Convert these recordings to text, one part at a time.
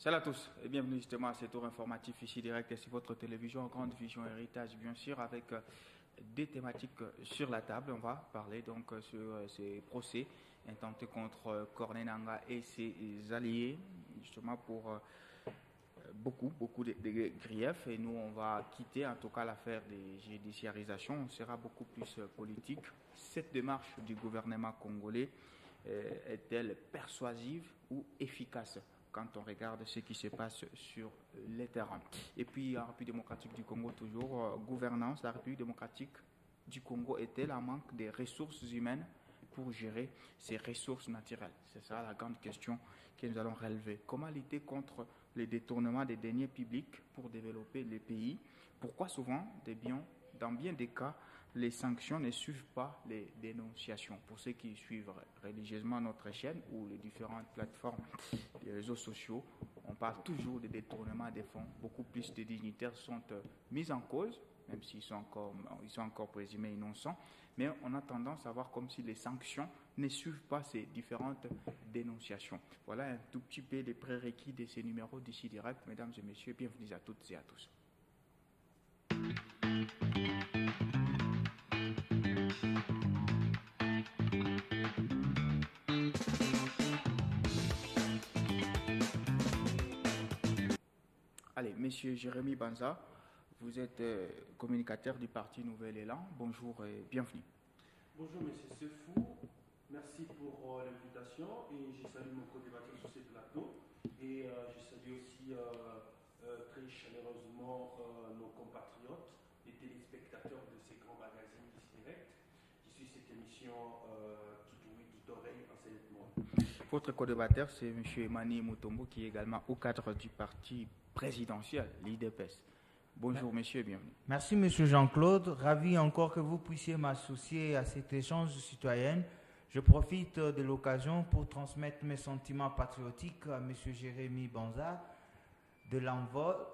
Salut à tous et bienvenue justement à ce tour informatif ici direct et sur votre télévision Grande Vision Héritage, bien sûr, avec des thématiques sur la table. On va parler donc sur ces procès intentés contre Corneille Nangaa et ses alliés, justement pour beaucoup de griefs. Et nous, on va quitter en tout cas l'affaire des judiciarisations. On sera beaucoup plus politique. Cette démarche du gouvernement congolais est-elle persuasive ou efficace quand on regarde ce qui se passe sur les terrains? Et puis, en République démocratique du Congo, toujours, gouvernance, la République démocratique du Congo est-elle en manque des ressources humaines pour gérer ces ressources naturelles? C'est ça la grande question que nous allons relever. Comment lutter contre les détournements des deniers publics pour développer les pays? Pourquoi souvent, dans bien des cas, les sanctions ne suivent pas les dénonciations? Pour ceux qui suivent religieusement notre chaîne ou les différentes plateformes, les réseaux sociaux, on parle toujours de détournement des fonds. Beaucoup plus de dignitaires sont mis en cause, même s'ils sont encore présumés innocents, mais on a tendance à voir comme si les sanctions ne suivent pas ces différentes dénonciations. Voilà un tout petit peu les prérequis de ces numéros d'ici direct. Mesdames et messieurs, bienvenue à toutes et à tous. Allez, monsieur Jérémy Banza, vous êtes communicateur du parti Nouvel Élan. Bonjour et bienvenue. Bonjour, monsieur Sefou. Merci pour l'invitation et je salue mon co-débatteur sur ce plateau. Et je salue aussi très chaleureusement nos compatriotes, les téléspectateurs de ces grands magazines direct qui suivent cette émission tout ouïe, tout oreille en cette mois. Votre co-débatteur, c'est M. Emani Mutombo, qui est également au cadre du parti présidentiel, l'IDPS. Bonjour, monsieur, bienvenue. Merci, monsieur Jean-Claude. Ravi encore que vous puissiez m'associer à cet échange citoyen. Je profite de l'occasion pour transmettre mes sentiments patriotiques à monsieur Jérémy Banza de l'envoi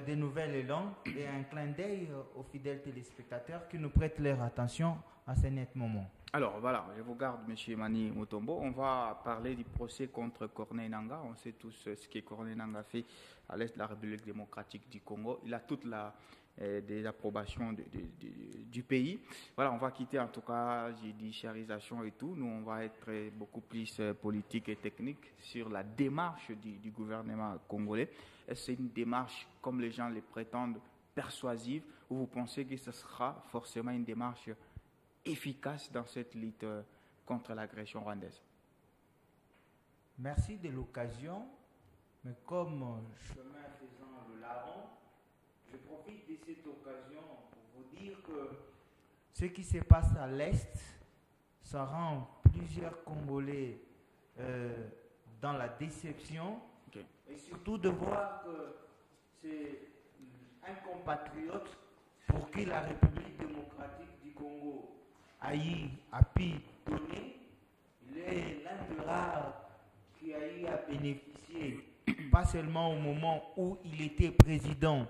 des Nouvel Élan et un clin d'œil aux fidèles téléspectateurs qui nous prêtent leur attention à ce net moment. Alors voilà, je vous garde, M. Emani Mutombo. On va parler du procès contre Corneille Nangaa. On sait tous ce que Corneille Nangaa fait à l'est de la République démocratique du Congo. Il a toute la désapprobation du pays. Voilà, on va quitter en tout cas judiciarisation et tout. Nous, on va être beaucoup plus politique et technique sur la démarche du gouvernement congolais. Est-ce que c'est une démarche, comme les gens le prétendent, persuasive, ou vous pensez que ce sera forcément une démarche efficace dans cette lutte contre l'agression rwandaise? Merci de l'occasion, mais comme chemin faisant le larron, je profite de cette occasion pour vous dire que ce qui se passe à l'Est, ça rend plusieurs Congolais dans la déception, et surtout de voir que c'est un compatriote pour qui la République démocratique du Congo a pu donner. Il est l'un des rares qui a eu à bénéficier, pas seulement au moment où il était président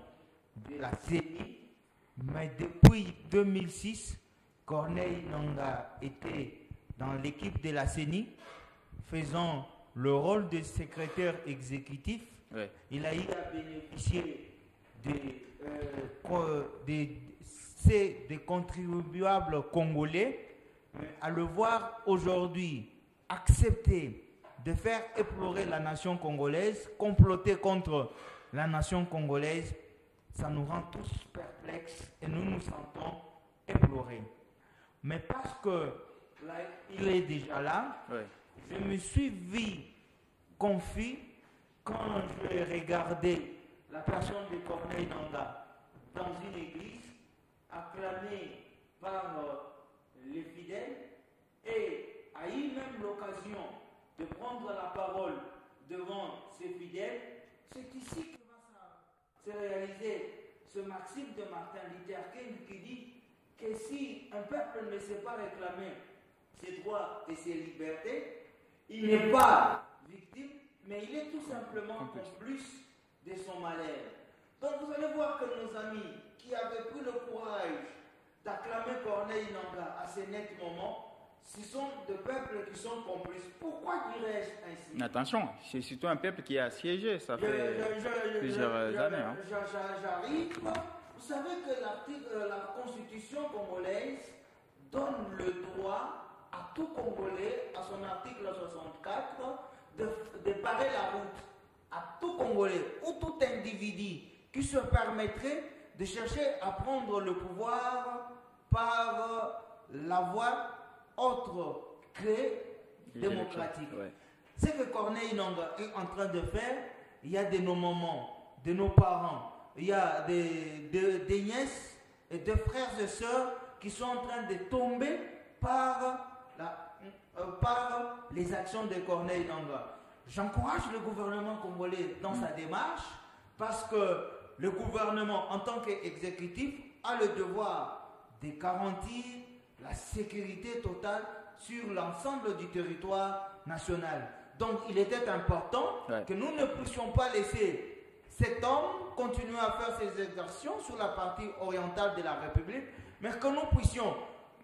de la CENI, mais depuis 2006, Corneille Nangaa était dans l'équipe de la CENI, faisant le rôle de secrétaire exécutif. Ouais. Il a eu à bénéficier des contribuables congolais, à le voir aujourd'hui accepter de faire éplorer la nation congolaise, comploter contre la nation congolaise, ça nous rend tous perplexes et nous nous sentons éplorés. Mais parce que là, il est déjà là, ouais. Je me suis vu confus quand j'ai regardé la personne de Corneille Nangaa dans une église, acclamée par les fidèles, et a eu même l'occasion de prendre la parole devant ces fidèles. C'est ici que va se réaliser ce maxime de Martin Luther King qui dit que si un peuple ne sait pas réclamer ses droits et ses libertés, il n'est pas victime, mais il est tout simplement complice de son malheur. Donc vous allez voir que nos amis qui avaient pris le courage d'acclamer Corneille Nangaa à ce net moment ce sont des peuples qui sont complices. Pourquoi dirais-je ainsi? Mais attention, c'est surtout un peuple qui est assiégé, ça fait plusieurs années. Hein. J'arrive. Vous savez que la constitution congolaise donne le droit à tout Congolais, à son article 64, de barrer la route à tout Congolais ou tout individu qui se permettrait de chercher à prendre le pouvoir par la voie autre que démocratique. Ouais. Ce que Corneille Nangaa est en train de faire, il y a de nos mamans, de nos parents, il y a des nièces et des frères et sœurs qui sont en train de tomber par les actions de Corneille Nangaa. J'encourage le gouvernement congolais dans sa démarche parce que le gouvernement, en tant qu'exécutif, a le devoir de garantir la sécurité totale sur l'ensemble du territoire national. Donc, il était important que nous ne puissions pas laisser cet homme continuer à faire ses exactions sur la partie orientale de la République, mais que nous puissions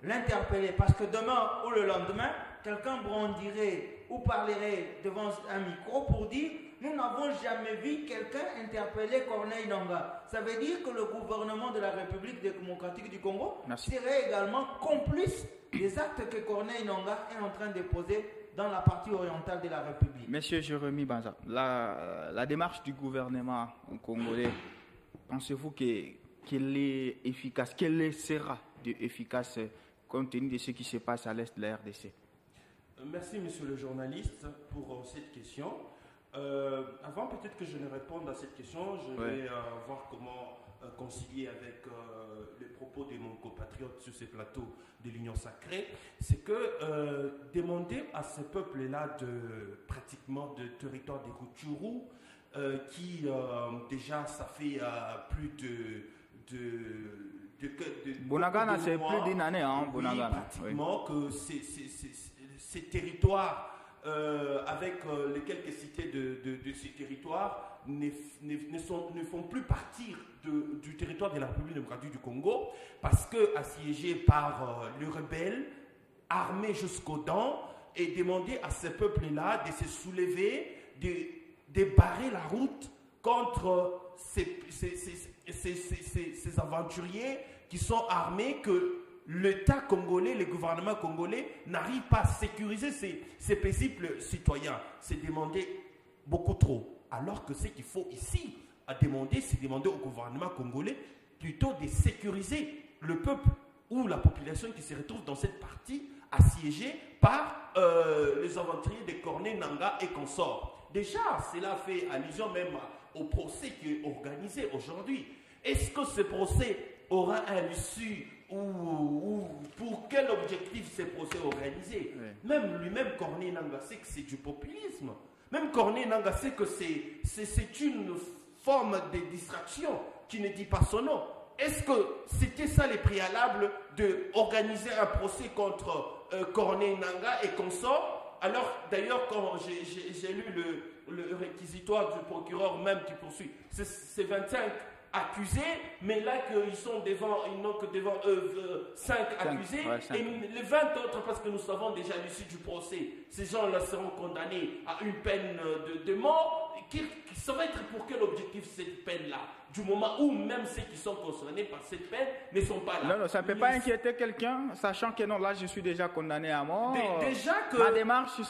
l'interpeller, parce que demain ou le lendemain, quelqu'un brandirait ou parlerait devant un micro pour dire « Nous n'avons jamais vu quelqu'un interpeller Corneille Nangaa ». Ça veut dire que le gouvernement de la République démocratique du Congo serait également complice des actes que Corneille Nangaa est en train de poser dans la partie orientale de la République. Monsieur Jérémy Banza, la démarche du gouvernement congolais, pensez-vous qu'elle est efficace, qu'elle sera efficace compte tenu de ce qui se passe à l'est de la RDC? Merci, monsieur le journaliste, pour cette question. Avant peut-être que je ne réponde à cette question, je vais voir comment concilier avec les propos de mon compatriote sur ces plateaux de l'Union sacrée. C'est que demander à ces peuples-là pratiquement de territoire des Rutshuru, qui déjà ça fait plus de Bunagana, c'est plus d'une année, hein, Bunagana. Pratiquement que ces territoires, avec les quelques cités de ces territoires, ne font plus partir du territoire de la République démocratique du Congo, parce que assiégés par les rebelles, armés jusqu'aux dents, et demander à ces peuples-là de se soulever, de barrer la route contre ces aventuriers qui sont armés, que l'État congolais, le gouvernement congolais n'arrive pas à sécuriser ces paisibles citoyens. C'est demander beaucoup trop. Alors que ce qu'il faut ici c'est demander au gouvernement congolais plutôt de sécuriser le peuple ou la population qui se retrouve dans cette partie assiégée par les aventuriers de Corneille Nangaa et consorts. Déjà, cela fait allusion même au procès qui est organisé aujourd'hui. Est-ce que ce procès aura un issue ou pour quel objectif ce procès est organisé? Même lui-même, Corneille Nangaa sait que c'est du populisme. Même Corneille Nangaa sait que c'est une forme de distraction qui ne dit pas son nom. Est-ce que c'était ça les préalables d'organiser un procès contre Corneille Nangaa et consorts? Alors, d'ailleurs, quand j'ai lu le réquisitoire du procureur même qui poursuit, c'est 25 accusés, mais là qu'ils sont ils n'ont que devant eux 5 accusés, et les 20 autres, parce que nous savons déjà à l'issue du procès, ces gens-là seront condamnés à une peine de mort. Ça va être pour quel objectif cette peine-là? Du moment où même ceux qui sont concernés par cette peine ne sont pas là. Non, ça ne peut pas inquiéter quelqu'un, sachant que non, là je suis déjà condamné à mort. Déjà que ma démarche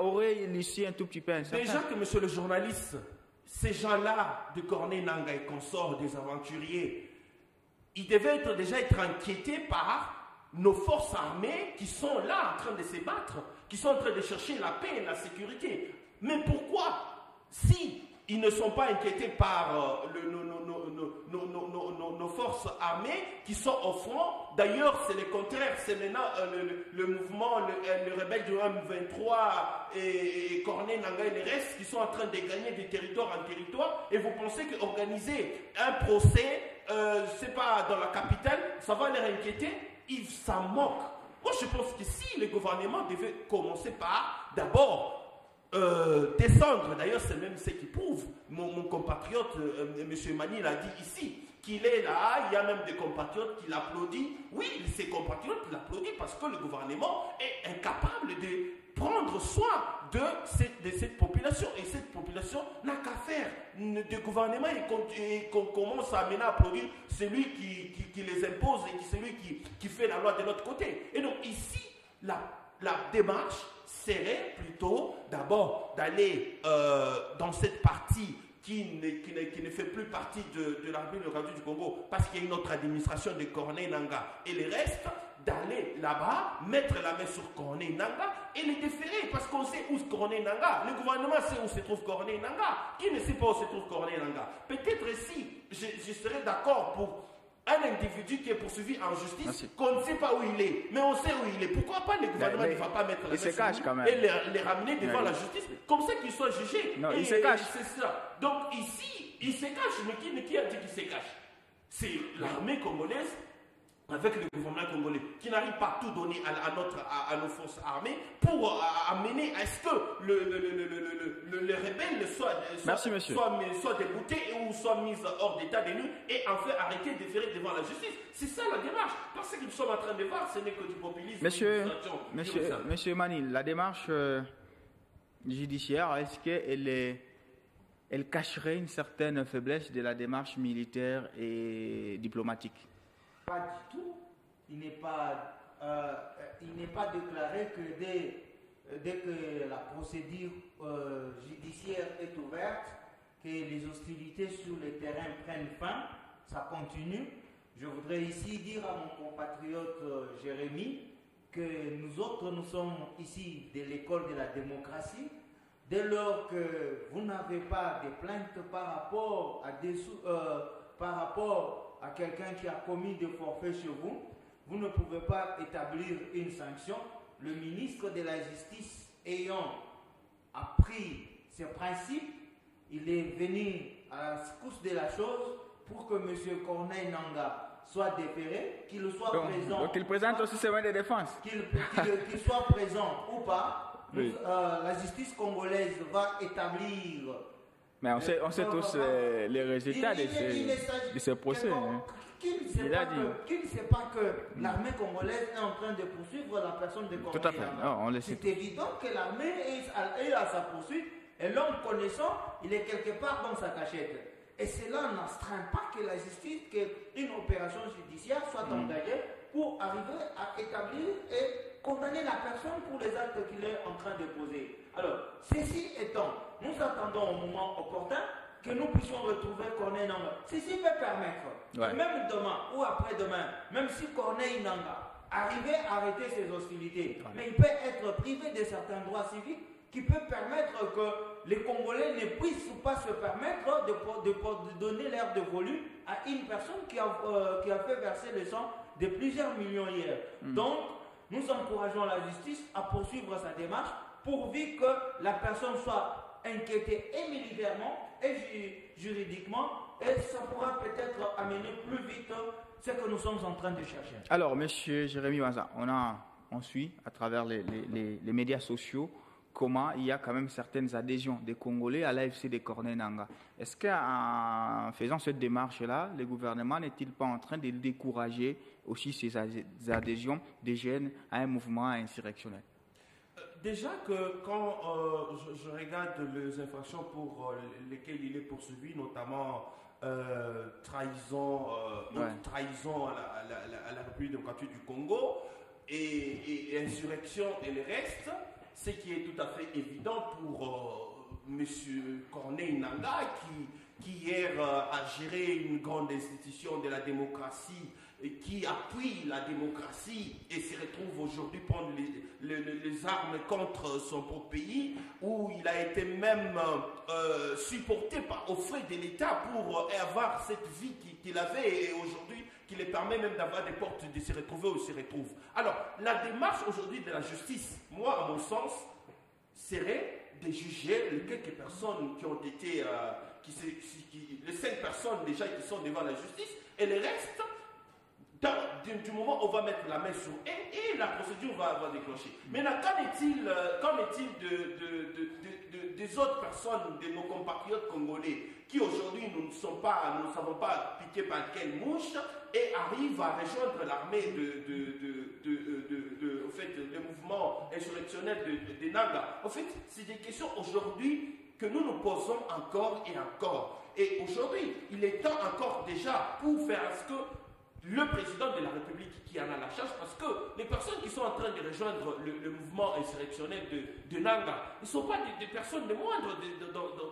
aurait l'issue un tout petit peu incertaine. Déjà que, monsieur le journaliste, ces gens-là de Corneille Nangaa et consorts, des aventuriers, ils devaient déjà être inquiétés par nos forces armées qui sont là en train de se battre, qui sont en train de chercher la paix et la sécurité. Mais pourquoi, si ils ne sont pas inquiétés par nos forces armées qui sont au front? D'ailleurs, c'est le contraire. C'est maintenant le mouvement, le rebelle du M23 et Corneille Nangaa et les restes qui sont en train de gagner de territoire en territoire. Et vous pensez qu'organiser un procès, c'est pas dans la capitale, ça va les inquiéter? Ça moque. Moi, je pense que si le gouvernement devait commencer par d'abord descendre, d'ailleurs c'est même ce qui prouve, mon compatriote M. Mani l'a dit ici, qu'il est là, il y a même des compatriotes qui l'applaudissent. Oui, ces compatriotes l'applaudissent parce que le gouvernement est incapable de prendre soin de cette population. Et cette population n'a qu'à faire de gouvernement et qu'on commence à mener à applaudir celui qui les impose et celui qui fait la loi de l'autre côté. Et donc ici, la démarche serait plutôt d'abord d'aller dans cette partie qui ne fait plus partie de la République démocratique du Congo parce qu'il y a une autre administration de Corneille Nangaa et les restes, d'aller là-bas, mettre la main sur Corneille Nangaa et les déférer parce qu'on sait où se Corneille Nangaa. Le gouvernement sait où se trouve Corneille Nangaa. Qui ne sait pas où se trouve Corneille Nangaa? Peut-être si je serais d'accord pour un individu qui est poursuivi en justice, qu'on ne sait pas où il est, mais on sait où il est. Pourquoi pas le gouvernement ne va pas mettre la main sur lui et les ramener devant la justice, comme ça qu'ils soient jugés. Non, il se cache. C'est ça. Donc ici, il se cache. Mais qui a dit qu'il se cache? C'est l'armée congolaise avec le gouvernement congolais qui n'arrive pas à tout donner à nos forces armées pour amener à ce que les rebelles soient déboutés ou soient mis hors d'état de nuit et enfin arrêtés de déférer devant la justice. C'est ça la démarche. Parce que nous sommes en train de voir, ce n'est que du populisme. Monsieur Manil, la démarche judiciaire, est-ce qu'elle cacherait une certaine faiblesse de la démarche militaire et diplomatique? Pas du tout. Il n'est pas déclaré que dès que la procédure judiciaire est ouverte, que les hostilités sur le terrain prennent fin, ça continue. Je voudrais ici dire à mon compatriote Jérémy que nous autres, nous sommes ici de l'école de la démocratie. Dès lors que vous n'avez pas de plaintes par rapport à quelqu'un qui a commis des forfaits chez vous, vous ne pouvez pas établir une sanction. Le ministre de la Justice ayant appris ces principes, il est venu à la secousse de la chose pour que M. Corneille Nangaa soit déféré, qu'il soit présent. Donc il présente aussi ses moyens de défense. Qu'il soit présent ou pas, oui. La justice congolaise va établir. Mais on sait tous les résultats de ces procès. Qui ne sait pas que l'armée congolaise est en train de poursuivre la personne de Corneille. Tout à fait. C'est évident que l'armée est à sa poursuite et l'homme connaissant, il est quelque part dans sa cachette. Et cela n'astreint pas que la justice, qu'une opération judiciaire soit engagée pour arriver à établir et condamner la personne pour les actes qu'il est en train de poser. Alors, ceci étant, nous attendons au moment opportun que nous puissions retrouver Corneille Nangaa. Ceci peut permettre, même demain ou après-demain, même si Corneille Nangaa arrivait à arrêter ses hostilités, mais il peut être privé de certains droits civiques qui peut permettre que les Congolais ne puissent pas se permettre de donner l'air de volume à une personne qui a fait verser le sang de plusieurs millions hier. Donc, nous encourageons la justice à poursuivre sa démarche pourvu que la personne soit inquiétée et militairement et juridiquement, et ça pourra peut-être amener plus vite ce que nous sommes en train de chercher. Alors, monsieur Jérémy Wanza, on suit à travers les médias sociaux comment il y a quand même certaines adhésions des Congolais à l'AFC de Corneille Nangaa. Est-ce qu'en faisant cette démarche-là, le gouvernement n'est-il pas en train de décourager aussi ces adhésions des jeunes à un mouvement insurrectionnel? Déjà que quand je regarde les infractions pour lesquelles il est poursuivi, notamment trahison à la République démocratique du Congo et insurrection et le reste, ce qui est tout à fait évident pour M. Corneille Nangaa qui hier a géré une grande institution de la démocratie et qui appuie la démocratie et se retrouve aujourd'hui prendre les armes contre son propre pays, où il a été même supporté aux frais de l'État pour avoir cette vie qu'il avait et aujourd'hui qui les permet même d'avoir des portes de se retrouver où il se retrouve. Alors, la démarche aujourd'hui de la justice, moi, à mon sens, serait de juger les quelques personnes qui ont été, les 5 personnes déjà qui sont devant la justice, et le reste, du moment où on va mettre la main sur et la procédure va déclencher. Maintenant, qu'en est-il des autres personnes, de nos compatriotes congolais, qui aujourd'hui nous ne savons pas piqués par quelle mouche et arrivent à rejoindre l'armée au fait, le mouvement insurrectionnel de Nanga? En fait, c'est des questions aujourd'hui que nous nous posons encore et encore. Et aujourd'hui, il est temps encore déjà pour faire ce que le président de la République qui en a la charge, parce que les personnes qui sont en train de rejoindre le mouvement insurrectionnel de Nanga ne sont pas des personnes de moindre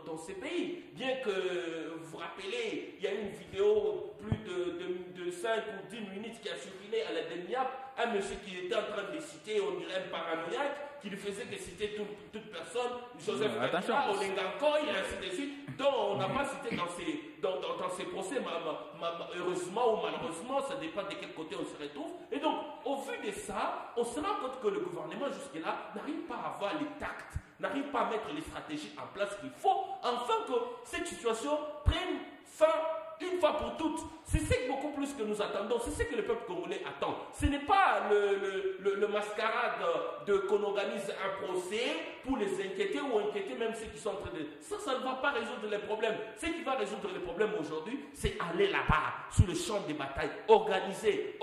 dans ces pays. Bien que, vous vous rappelez, il y a une vidéo plus de 5 ou 10 minutes qui a circulé à la DENIAP, un monsieur qui était en train de citer, on dirait un paranoïaque, qui ne faisait que citer toute personne, Joseph Kabila, Olengankoy, et ainsi de suite, dont on n'a pas cité dans ces procès, heureusement ou malheureusement, ça dépend de quel côté on se retrouve. Et donc, au vu de ça, on se rend compte que le gouvernement jusque-là n'arrive pas à avoir les tacts, n'arrive pas à mettre les stratégies en place qu'il faut, afin que cette situation prenne fin une fois pour toutes. C'est ce beaucoup plus que nous attendons, c'est ce que le peuple congolais attend. Ce n'est pas le mascarade qu'on organise un procès pour les inquiéter ou inquiéter même ceux qui sont en train de... Ça ne va pas résoudre les problèmes. Ce qui va résoudre les problèmes aujourd'hui, c'est aller là-bas, sur le champ de bataille, organiser,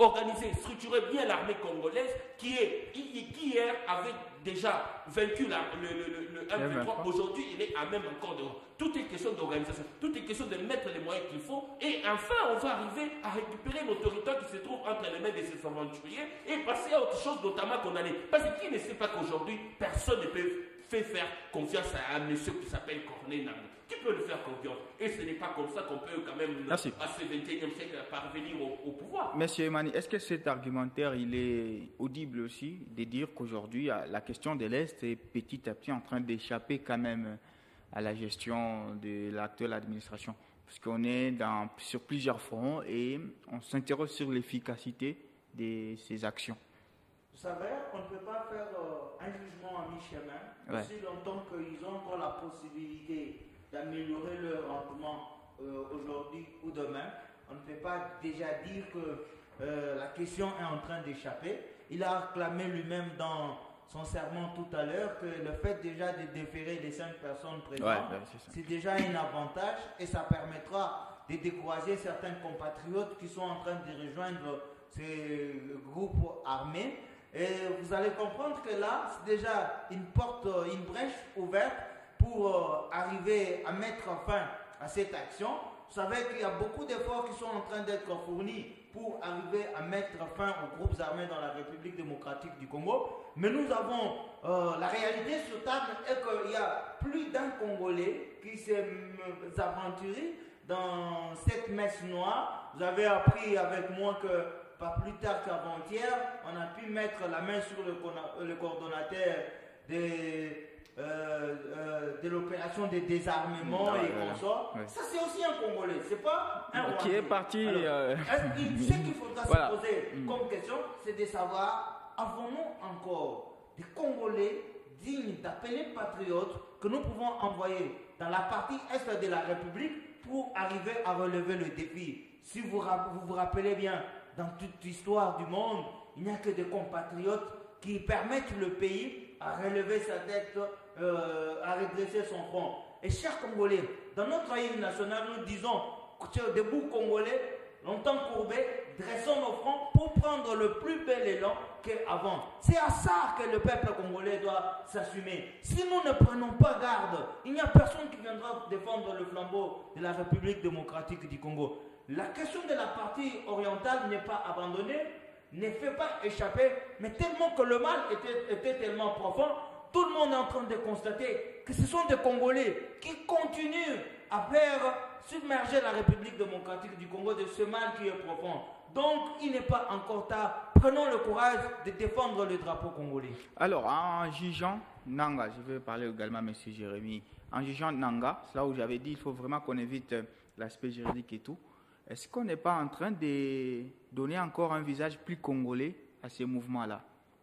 structurer bien l'armée congolaise qui hier avait déjà vaincu le M23. Aujourd'hui, il est à même encore dehors. Tout est question d'organisation, tout est question de mettre les moyens qu'il faut. Et enfin, on va arriver à récupérer nos territoires qui se trouvent entre les mains de ces aventuriers et passer à autre chose, notamment qu'on allait. Parce que qui ne sait pas qu'aujourd'hui, personne ne peut faire confiance à un monsieur qui s'appelle Corneille Nangaa. Qui peut lui faire confiance? Et ce n'est pas comme ça qu'on peut quand même, à ce 21e siècle, parvenir au pouvoir. Monsieur Emani, est-ce que cet argumentaire, il est audible aussi, de dire qu'aujourd'hui, la question de l'Est est petit à petit en train d'échapper quand même à la gestion de l'actuelle administration? Parce qu'on est sur plusieurs fronts et on s'interroge sur l'efficacité de ces actions. Vous savez, on ne peut pas faire un jugement à mi-chemin, aussi longtemps qu'ils ont encore la possibilité d'améliorer leur rendement aujourd'hui ou demain. On ne peut pas déjà dire que la question est en train d'échapper. Il a acclamé lui-même dans son serment tout à l'heure que le fait déjà de déférer les 5 personnes présentes, c'est déjà un avantage et ça permettra de décourager certains compatriotes qui sont en train de rejoindre ces groupes armés. Et vous allez comprendre que là, c'est déjà une brèche ouverte pour arriver à mettre fin à cette action. Vous savez qu'il y a beaucoup d'efforts qui sont en train d'être fournis pour arriver à mettre fin aux groupes armés dans la République démocratique du Congo. Mais nous avons la réalité sur table est qu'il y a plus d'un Congolais qui s'est aventuré dans cette messe noire. Vous avez appris avec moi que pas plus tard qu'avant-hier, on a pu mettre la main sur le coordonnateur de l'opération de désarmement et consorts. Ça, c'est aussi un Congolais, c'est pas un Rwandais. Qui est parti. Ce qu'il faudra se poser comme question, c'est de savoir, avons-nous encore des Congolais dignes d'appeler patriotes que nous pouvons envoyer dans la partie est de la République pour arriver à relever le défi? Si vous vous rappelez bien, dans toute l'histoire du monde, il n'y a que des compatriotes qui permettent le pays à relever sa tête, à redresser son front. Et chers Congolais, dans notre hymne national, nous disons, debout Congolais, longtemps courbés, dressons nos fronts pour prendre le plus bel élan qu'avant. C'est à ça que le peuple congolais doit s'assumer. Si nous ne prenons pas garde, il n'y a personne qui viendra défendre le flambeau de la République démocratique du Congo. La question de la partie orientale n'est pas abandonnée, ne fait pas échapper, mais tellement que le mal était tellement profond, tout le monde est en train de constater que ce sont des Congolais qui continuent à faire submerger la République démocratique du Congo de ce mal qui est profond. Donc, il n'est pas encore tard. Prenons le courage de défendre le drapeau congolais. Alors, en jugeant Nanga, je vais parler également à M. Jérémy, en jugeant Nanga, c'est là où j'avais dit qu'il faut vraiment qu'on évite l'aspect juridique et tout. Est-ce qu'on n'est pas en train de donner encore un visage plus congolais à ces mouvements-là?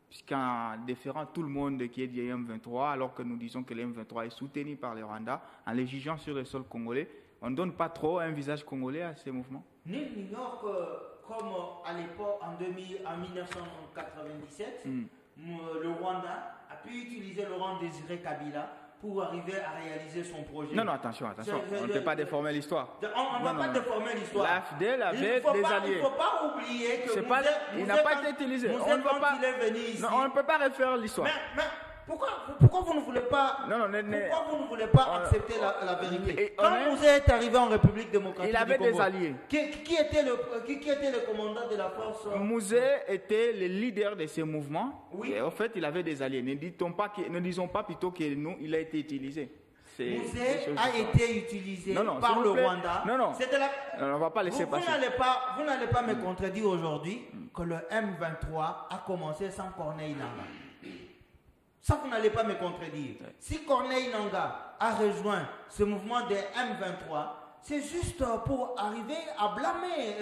Puisqu'en déférant tout le monde qui est du M23, alors que nous disons que le M23 est soutenu par les Rwandais, en les jugeant sur le sol congolais, on ne donne pas trop un visage congolais à ces mouvements? Nul n'ignore que comme à l'époque, en 1997, le Rwanda a pu utiliser Laurent Désiré Kabila pour arriver à réaliser son projet. Non, attention. On ne peut pas déformer l'histoire. On ne va pas déformer l'histoire. L'AFDEL avait des alliés. Il ne faut pas oublier que il n'a pas été utilisé. On ne peut pas refaire l'histoire. Mais pourquoi vous ne voulez pas, pourquoi vous ne voulez pas accepter la vérité? Quand Mouzé est arrivé en République démocratique il avait du Congo, des alliés. Qui était le commandant de la force? Mouzé était le leader de ces mouvements. Oui. Et en fait, il avait des alliés. Ne disons pas plutôt qu'il a été utilisé. Mouzé a été utilisé par le Rwanda. Non, on ne va pas laisser passer. Vous n'allez pas me contredire aujourd'hui que le M23 a commencé sans Corneille Nangaa. Ça, vous n'allez pas me contredire. Si Corneille Nangaa a rejoint ce mouvement des M23, c'est juste pour arriver à blâmer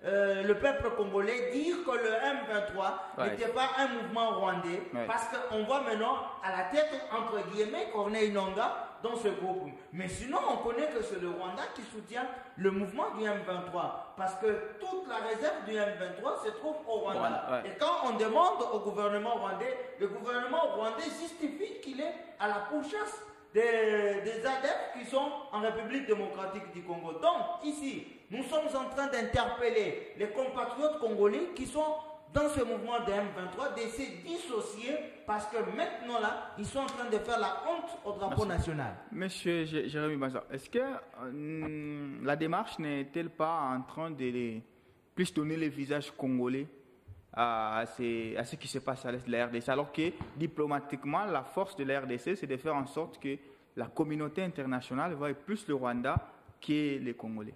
le peuple congolais, dire que le M23 n'était pas un mouvement rwandais, parce qu'on voit maintenant à la tête, entre guillemets, Corneille Nangaa dans ce groupe. Mais sinon, on connaît que c'est le Rwanda qui soutient le mouvement du M23, parce que toute la réserve du M23 se trouve au Rwanda. Et quand on demande au gouvernement rwandais, le gouvernement rwandais justifie qu'il est à la pourchasse des adeptes qui sont en République démocratique du Congo. Donc, ici, nous sommes en train d'interpeller les compatriotes congolais qui sont dans ce mouvement de M23 de se dissocier parce que maintenant là, ils sont en train de faire la honte au drapeau national. Monsieur Jérémy Baza, est-ce que la démarche n'est-elle pas en train de plus donner le visage congolais à ce qui se passe à l'est de la RDC, alors que diplomatiquement, la force de la RDC, c'est de faire en sorte que la communauté internationale voie plus le Rwanda que les Congolais?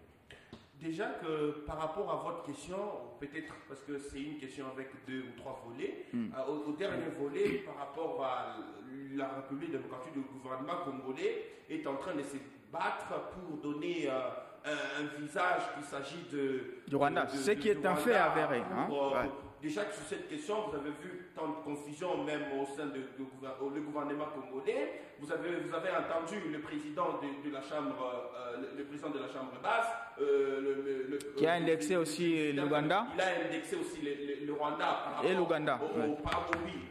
Déjà que par rapport à votre question, peut-être parce que c'est une question avec 2 ou 3 volets, au dernier volet, par rapport à la République démocratique, le gouvernement congolais est en train de se battre pour donner un visage qu'il s'agit du Rwanda, ce qui est un fait avéré. Déjà que sur cette question, vous avez vu tant de confusion même au sein du gouvernement congolais. Vous avez entendu le président de la Chambre, le président de la Chambre basse, qui a indexé aussi l'Ouganda. Il a indexé aussi le Rwanda par rapport et l'Ouganda.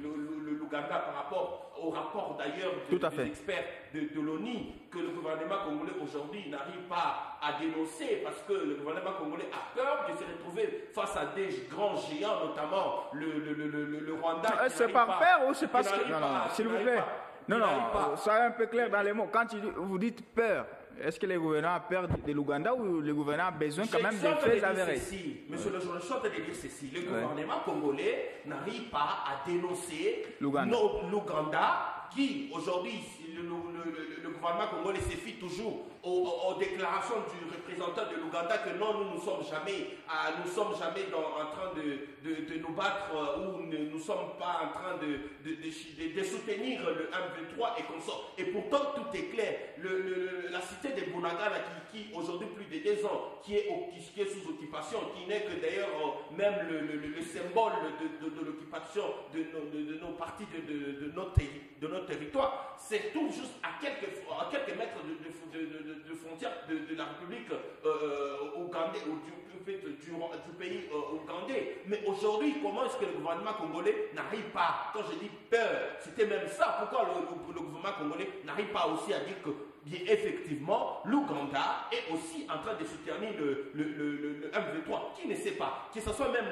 L'Ouganda par rapport au rapport d'ailleurs des experts de l'ONU que le gouvernement congolais aujourd'hui n'arrive pas à dénoncer parce que le gouvernement congolais a peur de se retrouver face à des grands géants, notamment le Rwanda. C'est par peur ou c'est parce que... Non, s'il vous plaît. Non, soyez un peu clair dans les mots. Quand vous dites peur, est-ce que le gouvernement a peur de l'Ouganda ou le gouvernement a besoin quand même de faits avérés? Monsieur le journaliste, je suis en train de dire ceci. Le gouvernement congolais n'arrive pas à dénoncer l'Ouganda qui, aujourd'hui, le gouvernement congolais se fie toujours aux déclarations du représentant de l'Ouganda que non, nous ne sommes jamais en train de nous battre ou nous ne sommes pas en train de soutenir le M23 et comme ça. Et pourtant, tout est clair. La cité de Bunagana qui aujourd'hui plus de 2 ans, qui est sous occupation, qui n'est que d'ailleurs même le symbole de l'occupation de nos parties de notre territoire, c'est tout juste à quelques mètres de frontière de la République ougandais ou du pays ougandais. Mais aujourd'hui, comment est-ce que le gouvernement congolais n'arrive pas, quand je dis peur, c'était même ça, pourquoi le gouvernement congolais n'arrive pas aussi à dire que bien effectivement, l'Ouganda est aussi en train de soutenir le M23. Qui ne sait pas, que ce soit même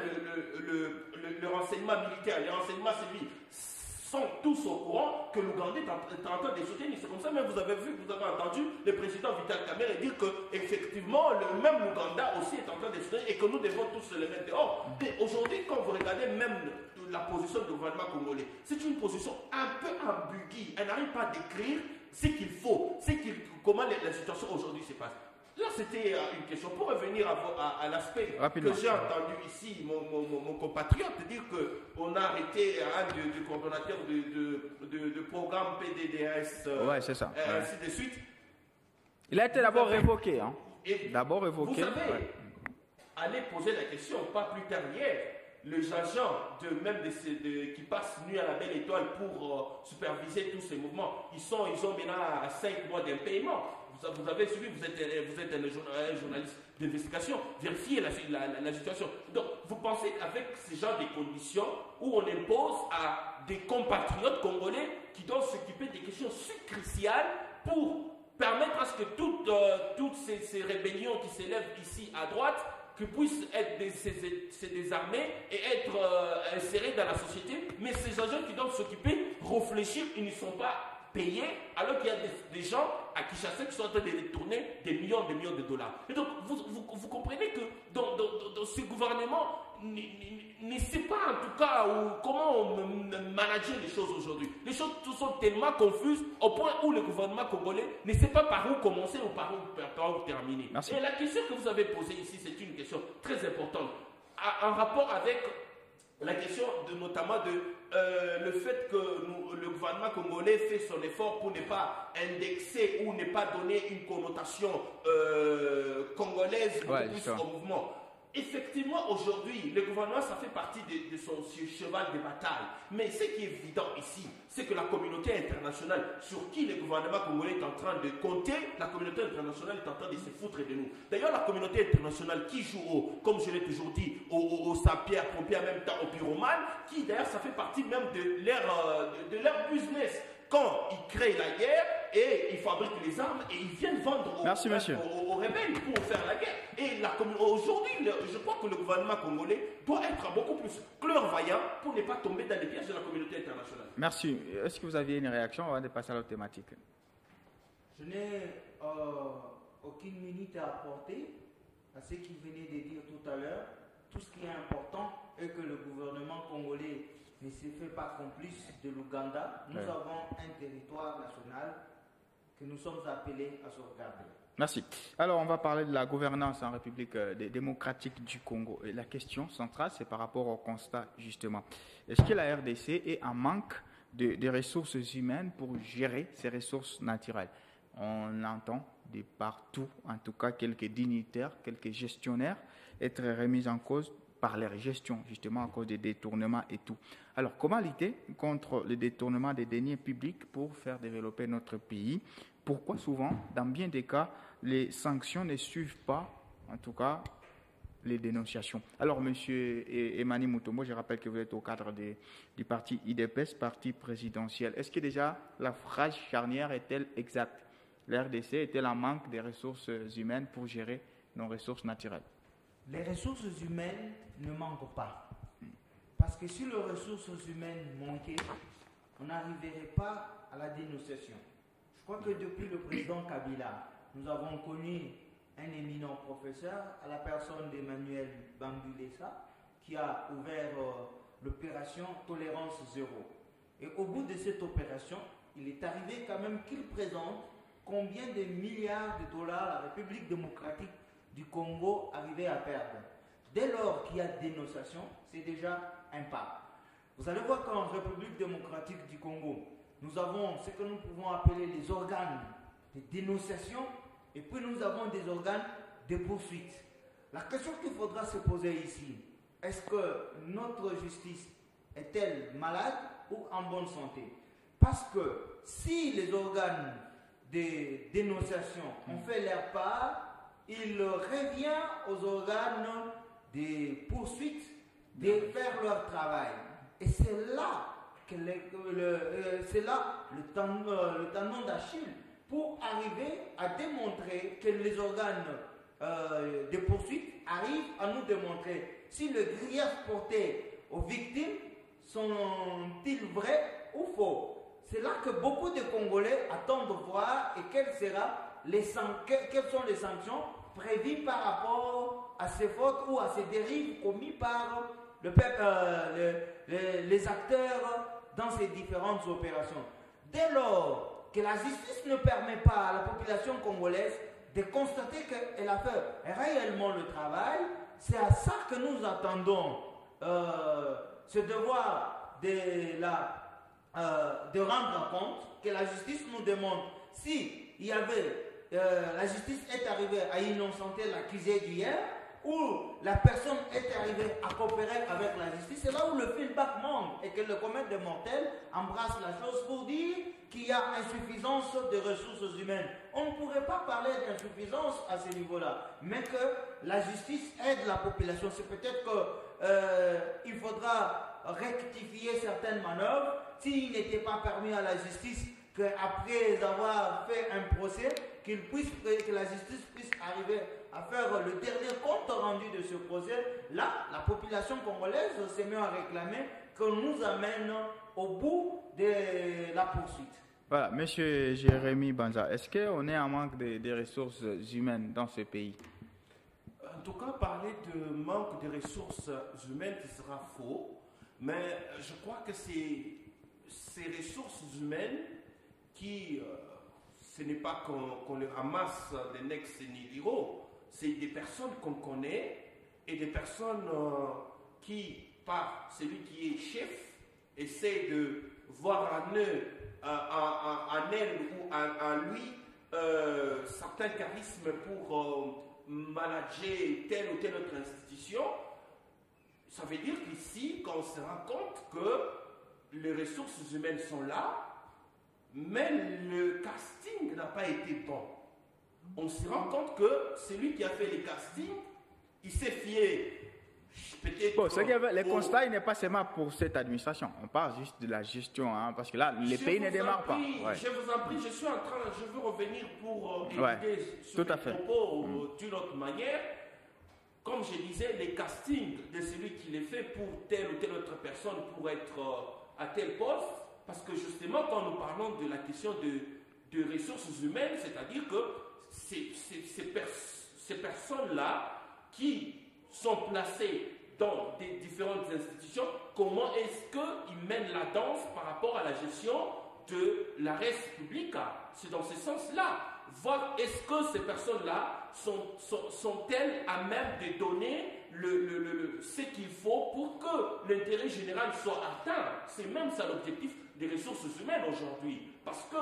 le renseignement militaire, les renseignements civils, sont tous au courant que l'Ouganda est en train de soutenir. C'est comme ça, même vous avez entendu le président Vital Kamerhe dire qu'effectivement, même l'Ouganda aussi est en train de soutenir et que nous devons tous le mettre dehors. Mais aujourd'hui, quand vous regardez même la position du gouvernement congolais, c'est une position un peu ambiguë. Elle n'arrive pas à décrire ce qu'il faut, comment la situation aujourd'hui se passe. Là, c'était une question. Pour revenir à l'aspect que j'ai entendu ici, mon compatriote dire qu'on a arrêté un des coordonnateurs de programme PDDS, c'est ça. ainsi de suite. Il a été d'abord révoqué. D'abord révoqué. Vous savez, allez poser la question, pas plus tard hier, les agents qui passent nuit à la Belle Étoile pour superviser tous ces mouvements, ils ont maintenant 5 mois d'impaiement. vous avez suivi, vous êtes un journaliste d'investigation, vérifiez la situation. Donc, vous pensez qu'avec ce genre de conditions où on impose à des compatriotes congolais qui doivent s'occuper des questions si cruciales pour permettre à ce que toutes ces rébellions qui s'élèvent ici à droite que puissent être se désarmer et être insérés dans la société, mais ces agents qui doivent s'occuper, réfléchir, ils ne sont pas payés, alors qu'il y a des gens à Kinshasa qui sont en train de détourner des millions de dollars. Et donc, vous comprenez que dans ce gouvernement ne sait pas en tout cas comment manager les choses aujourd'hui. Les choses sont tellement confuses au point où le gouvernement congolais ne sait pas par où commencer ou par où terminer. Merci. Et la question que vous avez posée ici, c'est une question très importante en rapport avec la question notamment le fait que le gouvernement congolais fait son effort pour ne pas indexer ou ne pas donner une connotation congolaise plus au mouvement. Effectivement, aujourd'hui, le gouvernement, ça fait partie de son cheval de bataille. Mais ce qui est évident ici, c'est que la communauté internationale, sur qui le gouvernement congolais est en train de compter, la communauté internationale est en train de se foutre de nous. D'ailleurs, la communauté internationale qui joue, comme je l'ai toujours dit, au Saint-Pierre, pompier, en même temps au pyromane, qui d'ailleurs, ça fait partie même de leur business. Quand ils créent la guerre et ils fabriquent les armes et ils viennent vendre aux rebelles pour faire la guerre. Et aujourd'hui, je crois que le gouvernement congolais doit être beaucoup plus clairvoyant pour ne pas tomber dans les pièges de la communauté internationale. Merci. Est-ce que vous aviez une réaction avant de passer à l'autre thématique? Je n'ai aucune minute à apporter à ce qu'il venait de dire tout à l'heure. Tout ce qui est important est que le gouvernement congolais ne se fait pas complice de l'Ouganda. Nous avons un territoire national que nous sommes appelés à sauvegarder. Merci. Alors, on va parler de la gouvernance en République démocratique du Congo. Et la question centrale, c'est par rapport au constat, justement. Est-ce que la RDC est en manque de ressources humaines pour gérer ces ressources naturelles? On entend de partout, en tout cas, quelques dignitaires, quelques gestionnaires être remis en cause par leur gestion, justement à cause des détournements et tout. Alors, comment lutter contre le détournement des deniers publics pour faire développer notre pays? Pourquoi souvent, dans bien des cas, les sanctions ne suivent pas, en tout cas, les dénonciations? Alors, monsieur Emmanuel Mutombo, je rappelle que vous êtes au cadre du parti IDPS, parti présidentiel. Est-ce que déjà la phrase charnière est-elle exacte? La RDC est-elle en manque des ressources humaines pour gérer nos ressources naturelles? Les ressources humaines ne manquent pas. Parce que si les ressources humaines manquaient, on n'arriverait pas à la dénonciation. Je crois que depuis le président Kabila, nous avons connu un éminent professeur à la personne d'Emmanuel Bambulesa qui a ouvert l'opération Tolérance Zéro. Et au bout de cette opération, il est arrivé quand même qu'il présente combien de milliards de dollars la République démocratique du Congo arrivait à perdre. Dès lors qu'il y a dénonciation, c'est déjà un pas. Vous allez voir qu'en République démocratique du Congo, nous avons ce que nous pouvons appeler les organes de dénonciation et puis nous avons des organes de poursuite. La question qu'il faudra se poser ici, est-ce que notre justice est-elle malade ou en bonne santé? Parce que si les organes de dénonciation ont fait leur part, il revient aux organes de poursuite de faire leur travail. Et c'est là que le tendon d'Achille pour arriver à démontrer que les organes de poursuite arrivent à nous démontrer si les griefs portés aux victimes sont-ils vrais ou faux. C'est là que beaucoup de Congolais attendent de voir et quelles sont les sanctions prévues par rapport à ces fautes ou à ces dérives commises par les acteurs dans ces différentes opérations. Dès lors que la justice ne permet pas à la population congolaise de constater qu'elle a fait réellement le travail, c'est à ça que nous attendons ce devoir de rendre compte, que la justice nous demande si il y avait, la justice est arrivée à innocenter l'accusé d'hier, où la personne est arrivée à coopérer avec la justice, c'est là où le feedback manque et que le commun des mortels embrasse la chose pour dire qu'il y a insuffisance de ressources humaines. On ne pourrait pas parler d'insuffisance à ce niveau-là, mais que la justice aide la population. C'est peut-être qu'il faudra rectifier certaines manœuvres. S'il n'était pas permis à la justice qu'après avoir fait un procès, que la justice puisse arriver à faire le dernier compte rendu de ce procès, là, la population congolaise s'est mise à réclamer qu'on nous amène au bout de la poursuite. Voilà, Monsieur Jérémy Banza, est-ce qu'on est en manque de ressources humaines dans ce pays? En tout cas, parler de manque de ressources humaines, ce sera faux, mais je crois que c'est ces ressources humaines qui, ce n'est pas qu'on les ramasse des nex nihilo, c'est des personnes qu'on connaît et des personnes qui, par celui qui est chef, essaie de voir en eux, en elle ou en lui, certains charismes pour manager telle ou telle autre institution. Ça veut dire qu'ici, quand on se rend compte que les ressources humaines sont là, mais le casting n'a pas été bon. On se rend compte que celui qui a fait les castings, il s'est fié peut-être... Bon, les constats, il n'est pas seulement pour cette administration. On parle juste de la gestion, hein, parce que là, les pays ne démarrent pas. Ouais. Je vous en prie, je veux revenir pour éluder sur les propos d'une autre manière. Comme je disais, les castings de celui qui les fait pour telle ou telle autre personne pour être à tel poste, parce que justement, quand nous parlons de la question de ressources humaines, c'est-à-dire que ces personnes-là qui sont placées dans des différentes institutions, comment est-ce qu'ils mènent la danse par rapport à la gestion de la res publica? C'est dans ce sens-là. Voir est-ce que ces personnes-là sont-elles à même de donner ce qu'il faut pour que l'intérêt général soit atteint. C'est même ça l'objectif des ressources humaines aujourd'hui. Parce que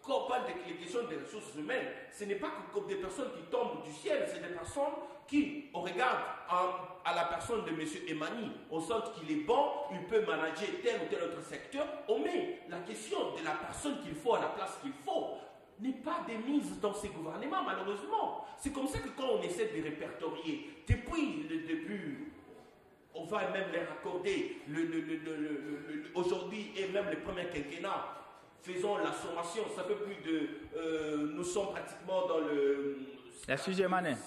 quand on parle des questions des ressources humaines, ce n'est pas que comme des personnes qui tombent du ciel, c'est des personnes qui, on regarde à la personne de M. Emani, on sent qu'il est bon, il peut manager tel ou tel autre secteur, on met la question de la personne qu'il faut à la place qu'il faut, n'est pas démise dans ces gouvernements, malheureusement. C'est comme ça que quand on essaie de répertorier, depuis le début, on va même les raccorder, aujourd'hui et même le premier quinquennat, faisons la sommation, ça fait plus de... nous sommes pratiquement dans la sixième année.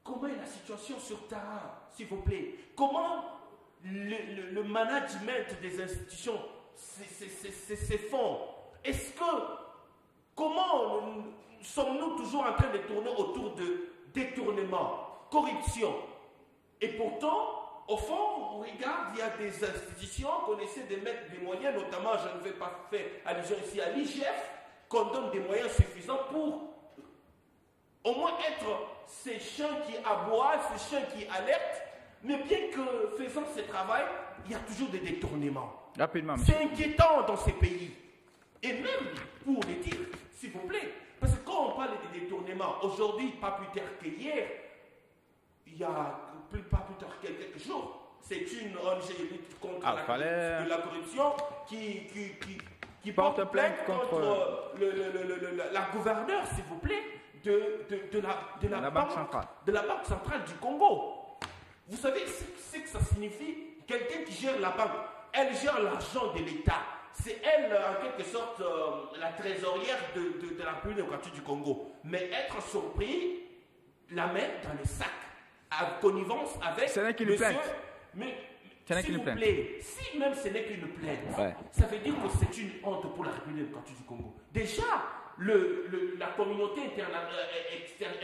Comment est la situation sur terrain, s'il vous plaît? Comment le management des institutions se font? Est-ce que... Comment sommes-nous toujours en train de tourner autour de détournement, corruption? Et pourtant, au fond, on regarde, il y a des institutions qu'on essaie de mettre des moyens, notamment, je ne vais pas faire allusion ici à l'IGF, qu'on donne des moyens suffisants pour au moins être ces chiens qui aboient, ces chiens qui alertent, mais bien que faisant ce travail, il y a toujours des détournements. Rapidement. C'est inquiétant dans ces pays. Et même pour les dire, s'il vous plaît, parce que quand on parle de détournements, aujourd'hui, pas plus tard qu'hier, il y a pas plus tard que quelques jours, c'est une ONG lutte contre la corruption qui porte plainte contre la gouverneure, s'il vous plaît, de la banque centrale du Congo. Vous savez ce que ça signifie? Quelqu'un qui gère la banque, elle gère l'argent de l'État. C'est elle, en quelque sorte, la trésorière de la République démocratique du Congo. Mais être surpris, la mettre dans les sacs, à connivence avec monsieur... Mais, s'il vous plaît, si même ce n'est qu'une plainte, ça veut dire que c'est une honte pour la République démocratique du Congo. Déjà, la communauté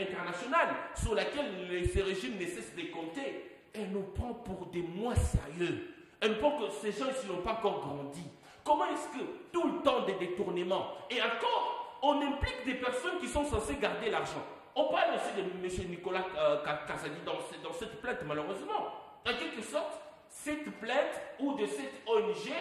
internationale sur laquelle ces régimes ne cessent de compter, elle nous prend pour des moins sérieux. Elle nous prend que ces gens ici n'ont pas encore grandi. Comment est-ce que tout le temps des détournements, et encore, on implique des personnes qui sont censées garder l'argent? On parle aussi de M. Nicolas Kazadi dans cette plainte, malheureusement. En quelque sorte, cette plainte ou de cette ONG,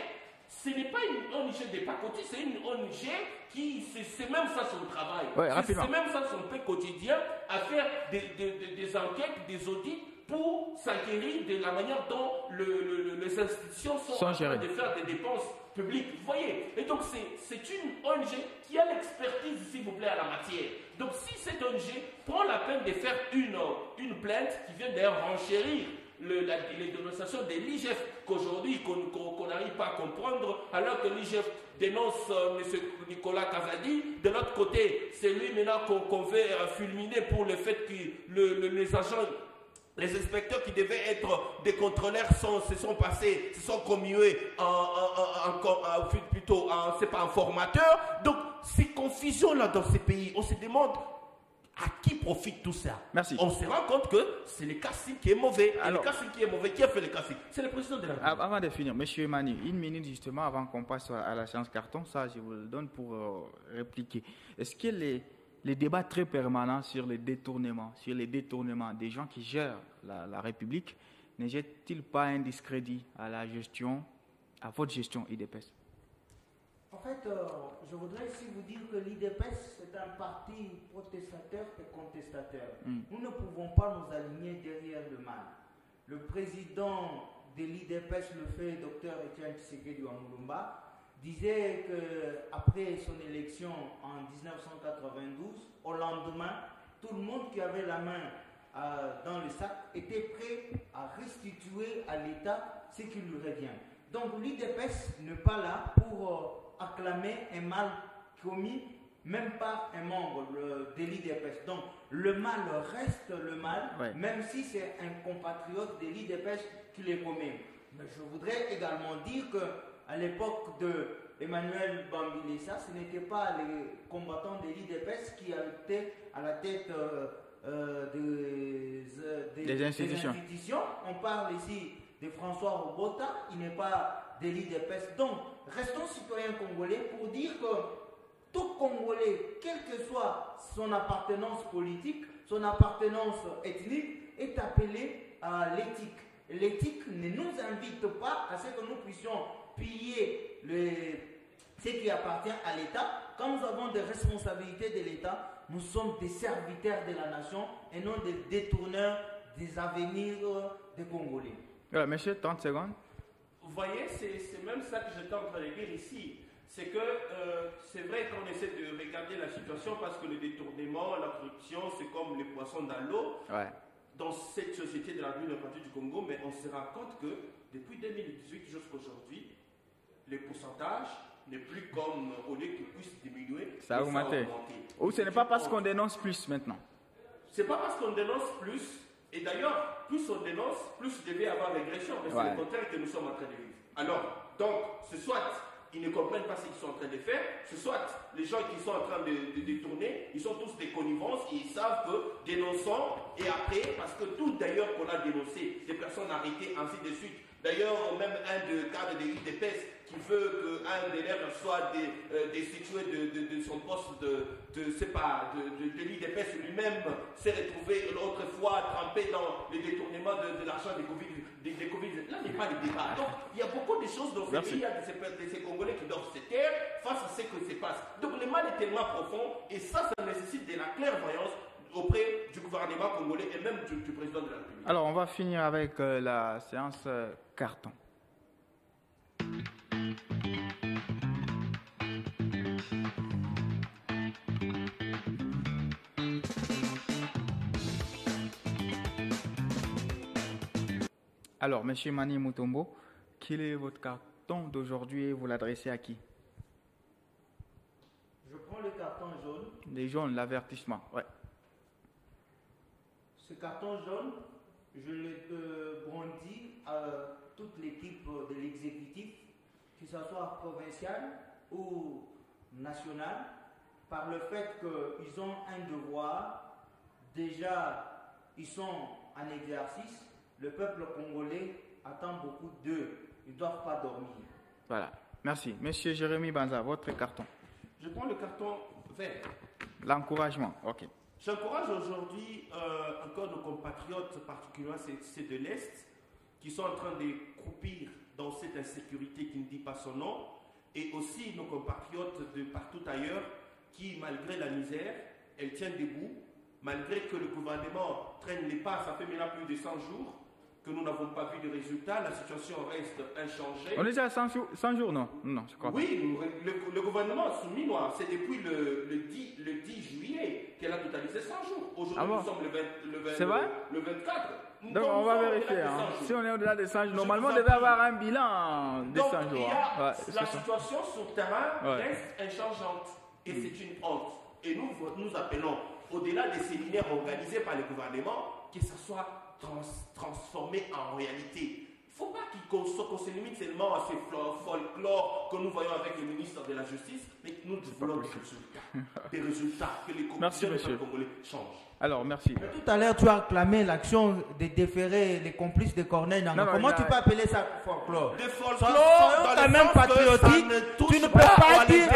ce n'est pas une ONG de pacotille, c'est une ONG qui, c'est même ça son travail. Ouais, rapidement. C'est même ça son pain quotidien, à faire des enquêtes, des audits pour s'acquérir de la manière dont les institutions sont en train de faire des dépenses publiques. Vous voyez? Et donc c'est une ONG qui a l'expertise, s'il vous plaît, à la matière. Donc si cette ONG prend la peine de faire une plainte qui vient d'ailleurs renchérir les dénonciations de l'IGF qu'aujourd'hui qu'on n'arrive pas à comprendre, alors que l'IGF dénonce M. Nicolas Kazadi. De l'autre côté, c'est lui maintenant qu'on veut fulminer pour le fait que les agents, les inspecteurs qui devaient être des contrôleurs se sont commués en formateurs. Donc, ces confusions-là dans ces pays, on se demande à qui profite tout ça. Merci. On se rend compte que c'est le Kassim qui est mauvais. Alors, et le Kassim qui est mauvais, qui a fait le Kassim? C'est le président de la République. Avant de finir, M. Mani, une minute justement avant qu'on passe à la séance carton, ça je vous le donne pour répliquer. Est-ce que les débats très permanents sur les détournements des gens qui gèrent la République ne jettent-ils pas un discrédit à votre gestion IDPS? En fait, je voudrais aussi vous dire que l'IDPS, c'est un parti protestateur et contestateur. Nous ne pouvons pas nous aligner derrière le mal. Le président de l'IDPS, le fait Dr Etienne Tshisekedi Wamulumba, disait qu'après son élection en 1992, au lendemain, tout le monde qui avait la main dans le sac était prêt à restituer à l'État ce qui lui revient. Donc l'IDPS n'est pas là pour acclamer un mal commis, même pas un membre de l'IDPS. Donc le mal reste le mal, ouais, même si c'est un compatriote de l'IDPS qui le commet. Mais je voudrais également dire qu'à l'époque de Emmanuel Bambilesa, ce n'était pas les combattants de l'IDPS qui étaient à la tête des institutions. On parle ici de François Robota, il n'est pas de l'IDPS. Donc, restons citoyens congolais pour dire que tout Congolais, quelle que soit son appartenance politique, son appartenance ethnique, est appelé à l'éthique. L'éthique ne nous invite pas à ce que nous puissions piller ce qui appartient à l'État. Quand nous avons des responsabilités de l'État, nous sommes des serviteurs de la nation et non des détourneurs des avenirs des Congolais. Alors, monsieur, 30 secondes. Vous voyez, c'est même ça que j'étais en train de dire ici. C'est que c'est vrai qu'on essaie de regarder la situation parce que le détournement, la corruption, c'est comme les poissons dans l'eau. Ouais. Dans cette société de la République démocratique du Congo, mais on se rend compte que depuis 2018 jusqu'à aujourd'hui, le pourcentage n'est plus comme au lieu qu'il puisse diminuer, ça a augmenté. Ou ce n'est pas parce qu'on dénonce plus maintenant. C'est pas parce qu'on dénonce plus, et d'ailleurs, plus on dénonce, plus il devait y avoir régression, mais c'est le contraire que nous sommes en train de vivre. Alors, donc, c'est soit ils ne comprennent pas ce qu'ils sont en train de faire, c'est soit les gens qui sont en train de détourner, ils sont tous des connivences et ils savent que dénonçons, et après, parce que tout d'ailleurs qu'on a dénoncé, des personnes arrêtées, ainsi de suite. D'ailleurs, même un des cadres de l'IDPS qui veut qu'un des lèvres soit destitué de son poste de l'IDPS lui-même s'est retrouvé l'autre fois trempé dans le détournement de l'argent des Covid. Là n'est pas le débat. Donc, il y a beaucoup de choses dans ce pays, il y a de ces Congolais qui doivent se taire face à ce qui se passe. Donc, le mal est tellement profond et ça nécessite de la clairvoyance auprès du gouvernement congolais et même du président de la République. Alors, on va finir avec la séance carton. Alors, M. Mani Mutombo, quel est votre carton d'aujourd'hui et vous l'adressez à qui? Je prends le carton jaune. Les jaunes, l'avertissement, ouais. Ce carton jaune, je le brandis à toute l'équipe de l'exécutif, que ce soit provincial ou national, par le fait qu'ils ont un devoir. Déjà, ils sont en exercice. Le peuple congolais attend beaucoup d'eux. Ils ne doivent pas dormir. Voilà. Merci. Monsieur Jérémy Banza, votre carton. Je prends le carton vert. L'encouragement, ok. J'encourage aujourd'hui encore nos compatriotes, particulièrement ceux de l'Est, qui sont en train de croupir dans cette insécurité qui ne dit pas son nom, et aussi nos compatriotes de partout ailleurs qui, malgré la misère, elles tiennent debout, malgré que le gouvernement traîne les pas, ça fait maintenant plus de 100 jours que nous n'avons pas vu de résultats, la situation reste inchangée. On est déjà à 100 jours, non? Non, je crois pas. Oui, le gouvernement souminois, c'est depuis le 10 juillet qu'elle a totalisé 100 jours. Aujourd'hui, nous sommes le 24. Donc, on va vérifier. Hein. Si on est au-delà des 100 jours, normalement, on devait avoir un bilan des 100 jours. La situation sur le terrain reste inchangeante. Et c'est une honte. Et nous appelons, au-delà des séminaires organisés par le gouvernement, que ça soit transformé en réalité. Il ne faut pas qu'on se limite seulement à ces folklore que nous voyons avec le ministre de la Justice, mais que nous voulons des résultats, que les Congolais changent. Alors, merci. Tout à l'heure, tu as acclamé l'action de déférer les complices de Corneille Nangaa. Comment tu peux appeler ça folklore? Des folklore, quand même patriotique, tu ne peux pas dire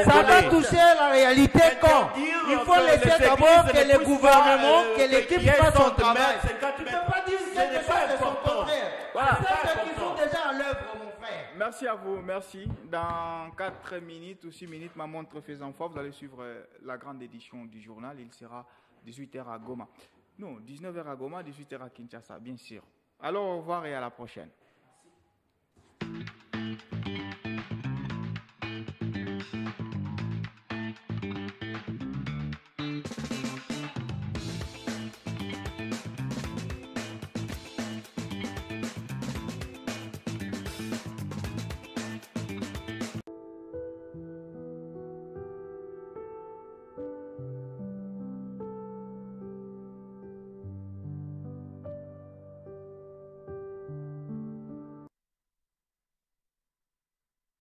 ça va toucher la réalité quand il faut laisser d'abord que le gouvernement, que l'équipe fasse son travail. Tu ne peux pas dire quelque chose de son contraire. C'est ceux qui sont déjà à l'œuvre, mon frère. Merci à vous, merci. Dans 4 minutes ou 6 minutes, ma montre faisant foi, vous allez suivre la grande édition du journal. Il sera 18h à Goma. Non, 19h à Goma, 18h à Kinshasa, bien sûr. Alors, au revoir et à la prochaine.